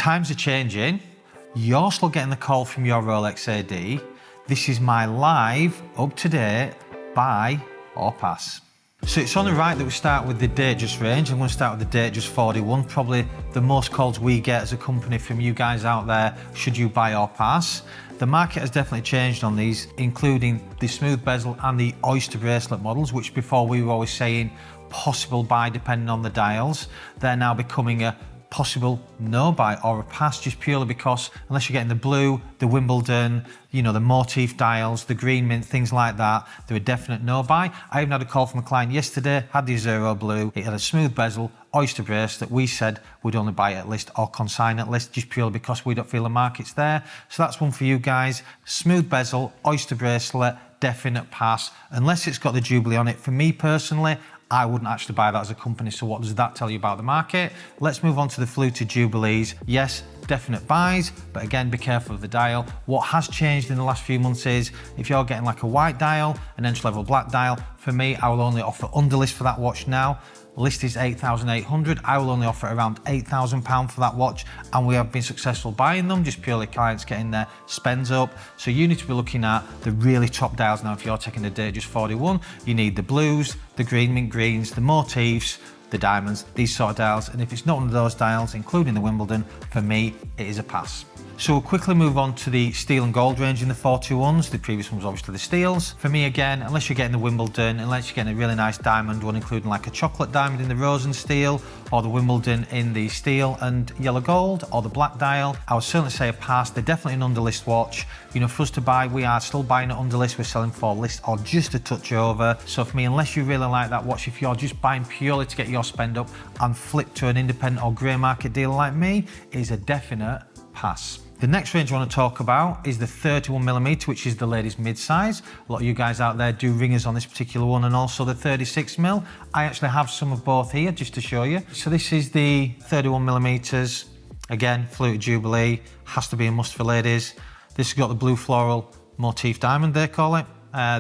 times are changing. You're still getting the call from your Rolex AD. This is my live, up-to-date, buy or pass. So it's only right that we start with the Datejust range. I'm going to start with the Datejust 41, probably the most calls we get as a company from you guys out there, should you buy or pass. The market has definitely changed on these, including the smooth bezel and the oyster bracelet models, which before we were always saying possible buy depending on the dials. They're now becoming a possible no buy or a pass, just purely because unless you're getting the blue, the Wimbledon, you know, the motif dials, the green mint, things like that, they're a definite no buy. I even had a call from a client yesterday, had the Zero Blue, it had a smooth bezel, oyster brace that we said would only buy at list or consign at list, just purely because we don't feel the market's there. So that's one for you guys. Smooth bezel, oyster bracelet, definite pass, unless it's got the Jubilee on it. For me personally, I wouldn't actually buy that as a company, so what does that tell you about the market? Let's move on to the fluted Jubilees. Yes, definite buys, but again, be careful of the dial. What has changed in the last few months is, if you're getting like a white dial, an entry-level black dial, for me, I will only offer underlist for that watch now. List is 8,800. I will only offer around £8,000 for that watch, and we have been successful buying them, just purely clients getting their spends up. So you need to be looking at the really top dials now. If you're taking the Datejust 41, you need the blues, the green mint greens, the motifs, the diamonds, these sort of dials. And if it's not one of those dials, including the Wimbledon, for me, it is a pass. So we'll quickly move on to the steel and gold range in the 421s. The previous one was obviously the steels. For me, again, unless you're getting the Wimbledon, unless you're getting a really nice diamond one, including like a chocolate diamond in the rose and steel, or the Wimbledon in the steel and yellow gold, or the black dial, I would certainly say a pass. They're definitely an underlist watch. You know, for us to buy, we are still buying at underlist. We're selling for list or just a touch over. So for me, unless you really like that watch, if you're just buying purely to get your spend up and flip to an independent or grey market dealer like me, it is a definite pass. The next range I want to talk about is the 31mm, which is the ladies mid-size. A lot of you guys out there do ringers on this particular one, and also the 36mm. I actually have some of both here just to show you. So this is the 31mm. Again, fluted Jubilee, has to be a must for ladies. This has got the blue floral motif diamond, they call it.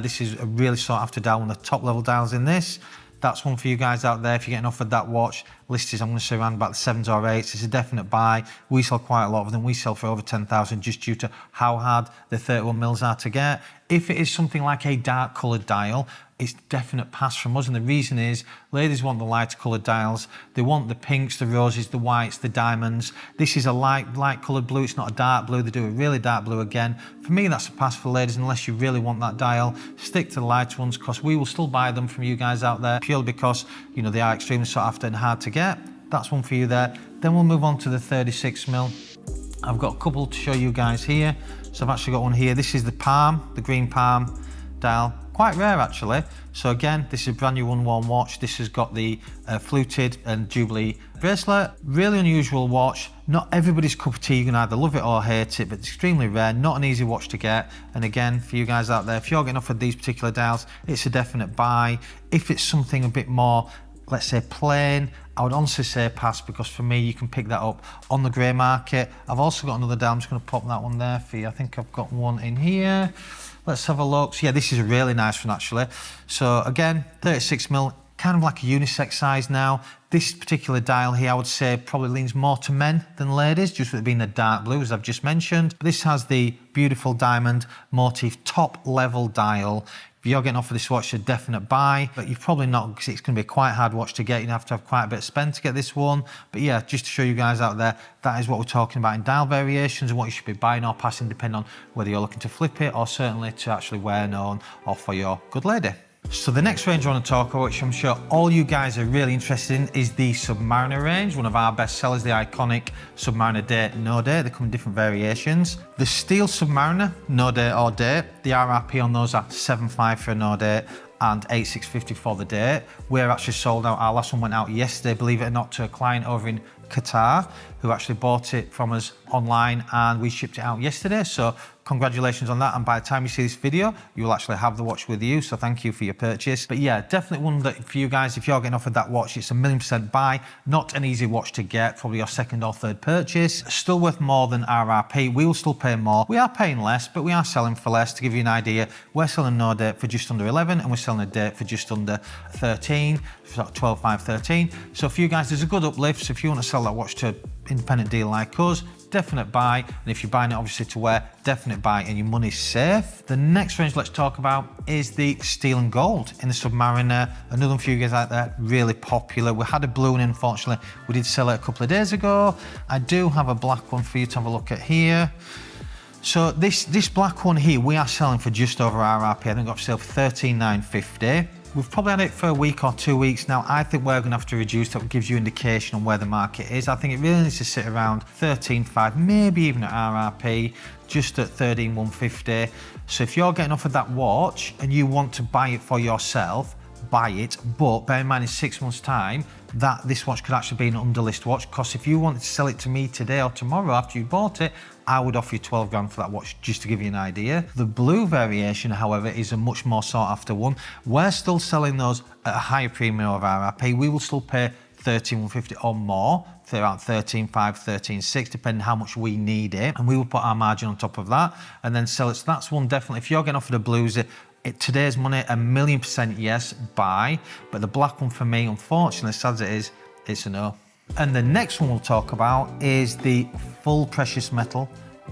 This is a really sought after dial, one of the top level dials in this. That's one for you guys out there. If you're getting offered that watch, list is, I'm going to say, around about the 7s or 8s. It's a definite buy. We sell quite a lot of them. We sell for over 10,000 just due to how hard the 31mm are to get. If it is something like a dark coloured dial, it's definite pass from us, and the reason is ladies want the lighter coloured dials. They want the pinks, the roses, the whites, the diamonds. This is a light coloured blue. It's not a dark blue. They do a really dark blue again. For me, that's a pass for ladies, unless you really want that dial. Stick to the lighter ones, because we will still buy them from you guys out there, purely because, you know, they are extremely sought after and hard to get. That's one for you there. Then we'll move on to the 36mm. I've got a couple to show you guys here. So I've actually got one here. This is the palm, the green palm dial. Quite rare actually. So again, this is a brand new unworn watch. This has got the fluted and Jubilee bracelet. Really unusual watch. Not everybody's cup of tea. You can either love it or hate it, but it's extremely rare. Not an easy watch to get. And again, for you guys out there, if you're getting offered these particular dials, it's a definite buy. If it's something a bit more, let's say, plain, I would honestly say pass, because for me, you can pick that up on the grey market. I've also got another dial. I'm just going to pop that one there for you. I think I've got one in here. Let's have a look. So yeah, this is a really nice one actually. So again, 36mm, kind of like a unisex size now. This particular dial here, I would say, probably leans more to men than ladies, just with it being the dark blue, as I've just mentioned. But this has the beautiful diamond motif top level dial. If you're getting offered this watch, a definite buy, but you're probably not, because it's going to be a quite hard watch to get. You have to have quite a bit of spend to get this one. But yeah, just to show you guys out there, that is what we're talking about in dial variations and what you should be buying or passing, depending on whether you're looking to flip it or certainly to actually wear and own, or for your good lady. So the next range I want to talk about, which I'm sure all you guys are really interested in, is the Submariner range, one of our best sellers, the iconic Submariner Date, No Date. They come in different variations. The steel Submariner, No Date or Date, the RRP on those are $7,500 for a No Date and $8,650 for the Date. We're actually sold out. Our last one went out yesterday, believe it or not, to a client over in Qatar who actually bought it from us online, and we shipped it out yesterday. So congratulations on that, and by the time you see this video, you will actually have the watch with you, so thank you for your purchase. But yeah, definitely one that for you guys, if you're getting offered that watch, it's a 1,000,000% buy. Not an easy watch to get, probably your second or third purchase. Still worth more than RRP. We will still pay more. We are paying less, but we are selling for less. To give you an idea, we're selling No Date for just under 11, and we're selling a Date for just under 13, 12, 5, 13. So for you guys, there's a good uplift. So if you want to sell sell that watch to independent dealer like us, definite buy. And if you're buying it obviously to wear, definite buy and your money's safe. The next range let's talk about is the steel and gold in the Submariner. Another one for you guys out there, really popular. We had a blue one, unfortunately. We did sell it a couple of days ago. I do have a black one for you to have a look at here. So this black one here, we are selling for just over RRP. I think got for sale for $13,950. We've probably had it for a week or 2 weeks now. I think we're going to have to reduce that. It gives you indication on where the market is. I think it really needs to sit around 13.5, maybe even at RRP, just at 13,150. So if you're getting offered that watch and you want to buy it for yourself, buy it, but bear in mind in 6 months' time that this watch could actually be an underlist watch, because if you wanted to sell it to me today or tomorrow after you bought it, I would offer you 12 grand for that watch, just to give you an idea. The blue variation, however, is a much more sought after one. We're still selling those at a higher premium of RRP. We will still pay 13,150 or more, for around 13.5, 13.6, depending how much we need it. And we will put our margin on top of that and then sell it. So that's one definitely, if you're getting offered a blues, today's money, 1,000,000% yes, buy. But the black one for me, unfortunately, sad as it is, it's a no. And the next one we'll talk about is the full precious metal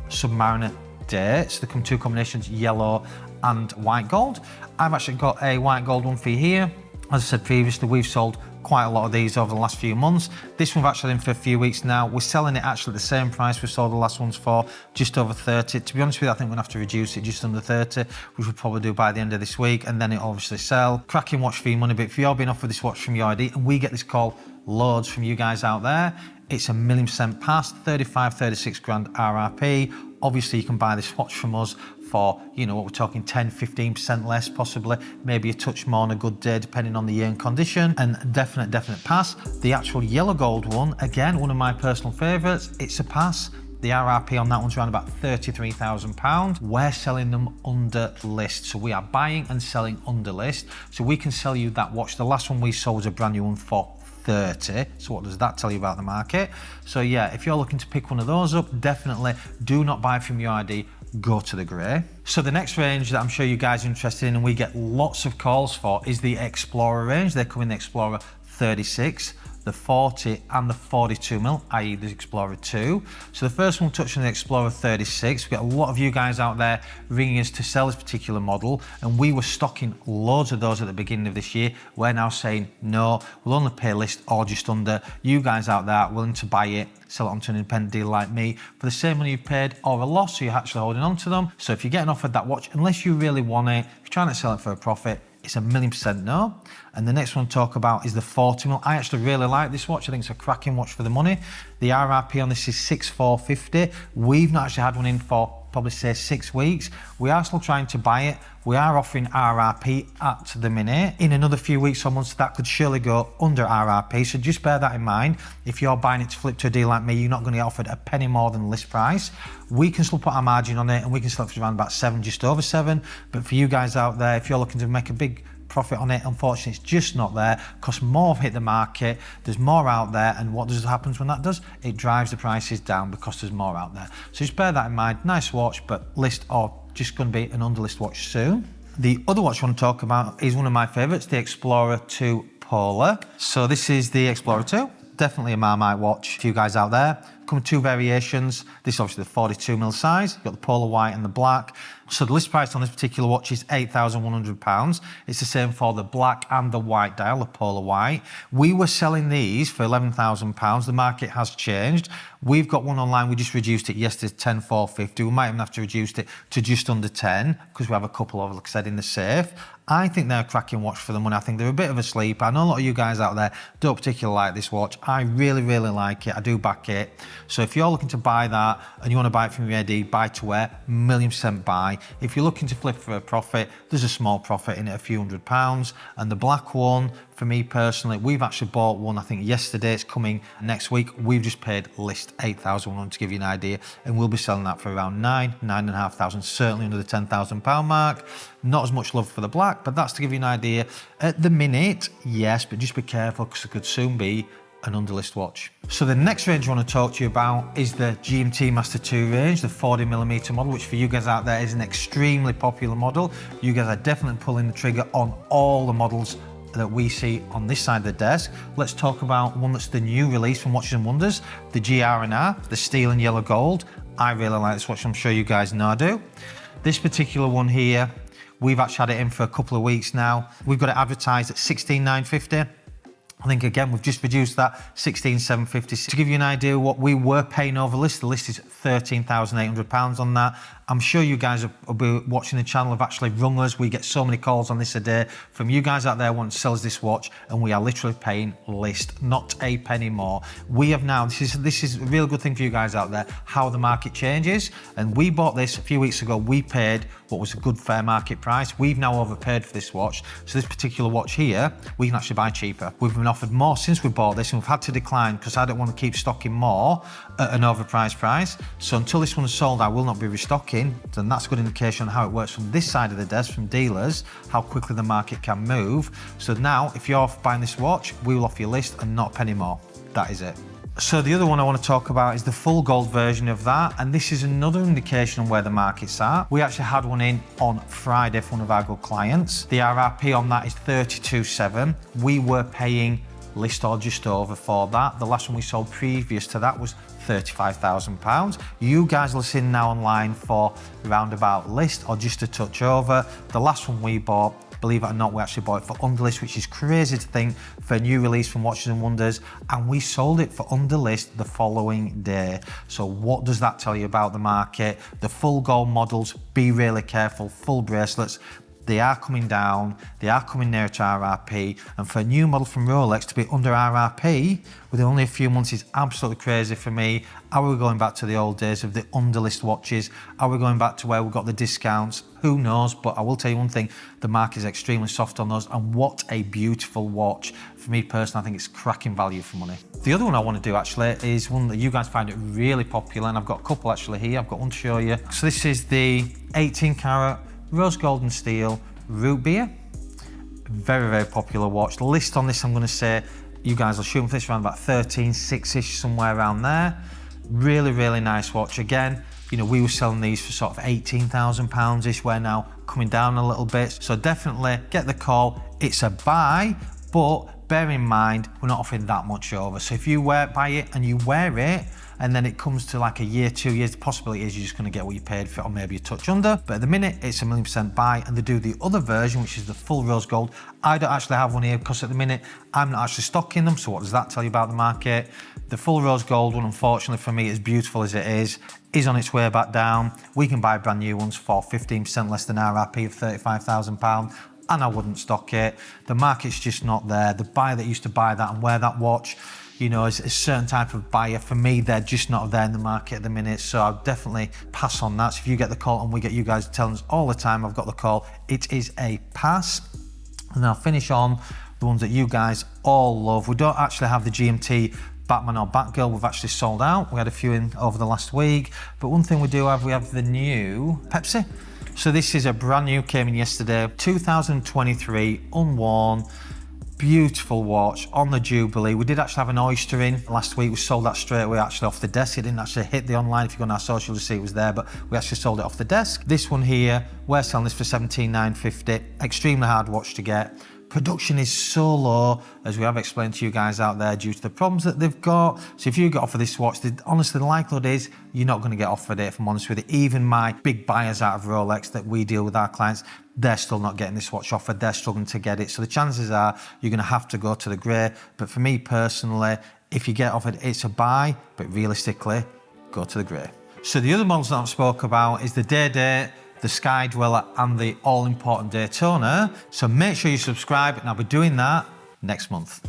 Submariner dates. They come two combinations, yellow and white gold. I've actually got a white gold one for you here. As I said previously, we've sold quite a lot of these over the last few months. This one we've actually in for a few weeks now. We're selling it actually at the same price we sold the last ones for, just over 30. To be honest with you, I think we're gonna have to reduce it just under 30, which we'll probably do by the end of this week, and then it'll obviously sell. Cracking watch for your money, but if you're being offered this watch from your ID, and we get this call loads from you guys out there, it's 1,000,000% past, 35, 36 grand RRP. Obviously, you can buy this watch from us for, you know, what we're talking 10, 15% less, possibly, maybe a touch more on a good day, depending on the year and condition, and definite pass. The actual yellow gold one, again, one of my personal favorites, it's a pass. The RRP on that one's around about £33,000. We're selling them under list. So we are buying and selling under list. So we can sell you that watch. The last one we sold was a brand new one for 30. So what does that tell you about the market? So yeah, if you're looking to pick one of those up, definitely do not buy from your ID, go to the grey. So the next range that I'm sure you guys are interested in and we get lots of calls for is the Explorer range. They come in the Explorer 36, the 40 and the 42mm, i.e. the Explorer 2. So the first one touching the Explorer 36, we get a lot of you guys out there ringing us to sell this particular model, and we were stocking loads of those at the beginning of this year. We're now saying no, we'll only pay list or just under. You guys out there are willing to buy it, sell it onto an independent dealer like me for the same money you've paid or a loss, so you're actually holding on to them. So if you're getting offered that watch, unless you really want it, if you're trying to sell it for a profit, it's 1,000,000% no. And the next one to talk about is the 40mm. I actually really like this watch. I think it's a cracking watch for the money. The RRP on this is 6,450. We've not actually had one in for probably say 6 weeks. We are still trying to buy it. We are offering RRP at the minute. In another few weeks or months, that could surely go under RRP. So just bear that in mind. If you're buying it to flip to a deal like me, you're not going to get offered a penny more than list price. We can still put our margin on it and we can sell it for around about 7, just over 7. But for you guys out there, if you're looking to make a big profit on it, unfortunately it's just not there, because more have hit the market, there's more out there, and what happens when that does? It drives the prices down because there's more out there. So just bear that in mind. Nice watch, but list or just going to be an underlist watch soon. The other watch I want to talk about is one of my favorites, the Explorer 2 Polar. So this is the Explorer 2, definitely a Marmite watch for you guys out there. Come in two variations. This is obviously the 42mm size. You've got the Polar White and the black. So the list price on this particular watch is £8,100. It's the same for the black and the white dial, the Polar White. We were selling these for £11,000. The market has changed. We've got one online. We just reduced it yesterday to 10,450. We might even have to reduce it to just under 10 because we have a couple of, like I said, in the safe. I think they're a cracking watch for the money. I think they're a bit of a sleeper. I know a lot of you guys out there don't particularly like this watch. I really, really like it. I do back it. So if you're looking to buy that and you want to buy it from your AD, buy to wear, 1,000,000% buy. If you're looking to flip for a profit, there's a small profit in it, a few £100. And the black one, for me personally, we've actually bought one, I think yesterday. It's coming next week. We've just paid list 8,100 to give you an idea, and we'll be selling that for around 9,500, certainly under the £10,000 mark. Not as much love for the black, but that's to give you an idea. At the minute, yes, but just be careful because it could soon be an underlist watch. So the next range I want to talk to you about is the GMT-Master II range, the 40mm model, which for you guys out there is an extremely popular model. You guys are definitely pulling the trigger on all the models that we see on this side of the desk. Let's talk about one that's the new release from Watches and Wonders, the GR&R, the steel and yellow gold. I really like this watch, I'm sure you guys know I do. This particular one here, we've actually had it in for a couple of weeks now. We've got it advertised at $16,950. I think again, we've just reduced that, $16,750. To give you an idea of what we were paying over list, the list is £13,800 on that. I'm sure you guys will be watching the channel have actually rung us. We get so many calls on this a day from you guys out there wanting to sell us this watch, and we are literally paying list, not a penny more. We have now, this is a real good thing for you guys out there, how the market changes. And we bought this a few weeks ago. We paid what was a good fair market price. We've now overpaid for this watch. So this particular watch here, we can actually buy cheaper. We've been offered more since we bought this, and we've had to decline because I don't want to keep stocking more at an overpriced price. So until this one is sold, I will not be restocking. Then that's a good indication on how it works from this side of the desk, from dealers, how quickly the market can move. So now, if you're buying this watch, we will offer you a list and not a penny more. That is it. So the other one I want to talk about is the full gold version of that, and this is another indication on where the market's at. We actually had one in on Friday for one of our good clients. The RRP on that is 32.7. We were paying list or just over for that. The last one we sold previous to that was £35,000. You guys are listening now online for roundabout list or just a touch over. The last one we bought, believe it or not, we actually bought it for under list, which is crazy to think for a new release from Watches and Wonders, and we sold it for under list the following day. So what does that tell you about the market? The full gold models, be really careful. Full bracelets, they are coming down, they are coming near to RRP, and for a new model from Rolex to be under RRP with only a few months is absolutely crazy for me. Are we going back to the old days of the underlist watches? Are we going back to where we got the discounts? Who knows, but I will tell you one thing, the market is extremely soft on those, and what a beautiful watch. For me personally, I think it's cracking value for money. The other one I want to do actually is one that you guys find it really popular, and I've got a couple actually here. I've got one to show you. So this is the 18 karat rose gold and steel root beer. Very, very popular watch. The list on this, I'm going to say, you guys will shoot for this around about 13.6-ish, somewhere around there. Really, really nice watch. Again, you know, we were selling these for sort of £18,000-ish. We're now coming down a little bit. So definitely get the call. It's a buy, but bear in mind, we're not offering that much over. So if you buy it and you wear it, and then it comes to like a year, 2 years, the possibility is you're just going to get what you paid for it, or maybe a touch under. But at the minute, it's a 1,000,000% buy, and they do the other version, which is the full rose gold. I don't actually have one here because at the minute, I'm not actually stocking them. So what does that tell you about the market? The full rose gold one, unfortunately for me, as beautiful as it is on its way back down. We can buy brand new ones for 15% less than RRP of £35,000. And I wouldn't stock it. The market's just not there. The buyer that used to buy that and wear that watch, you know, is a certain type of buyer. For me, they're just not there in the market at the minute. So I'll definitely pass on that. So if you get the call, and we get you guys telling us all the time, I've got the call, it is a pass. And I'll finish on the ones that you guys all love. We don't actually have the GMT Batman or Batgirl. We've actually sold out. We had a few in over the last week. But one thing we do have, we have the new Pepsi. So this is a brand new, came in yesterday, 2023, unworn, beautiful watch on the Jubilee. We did actually have an oyster in last week. We sold that straight away actually off the desk. It didn't actually hit the online. If you go on our social, you'll see it was there, but we actually sold it off the desk. This one here, we're selling this for $17,950. Extremely hard watch to get. Production is so low, as we have explained to you guys out there, due to the problems that they've got. So if you get offered this watch, honestly, the likelihood is you're not going to get offered it, if I'm honest with you. Even my big buyers out of Rolex that we deal with our clients, they're still not getting this watch offered. They're struggling to get it. So the chances are you're going to have to go to the grey. But for me personally, if you get offered, it's a buy, but realistically, go to the grey. So the other models that I've spoke about is the Day-Date, the Sky Dweller, and the all-important Daytona. So make sure you subscribe, and I'll be doing that next month.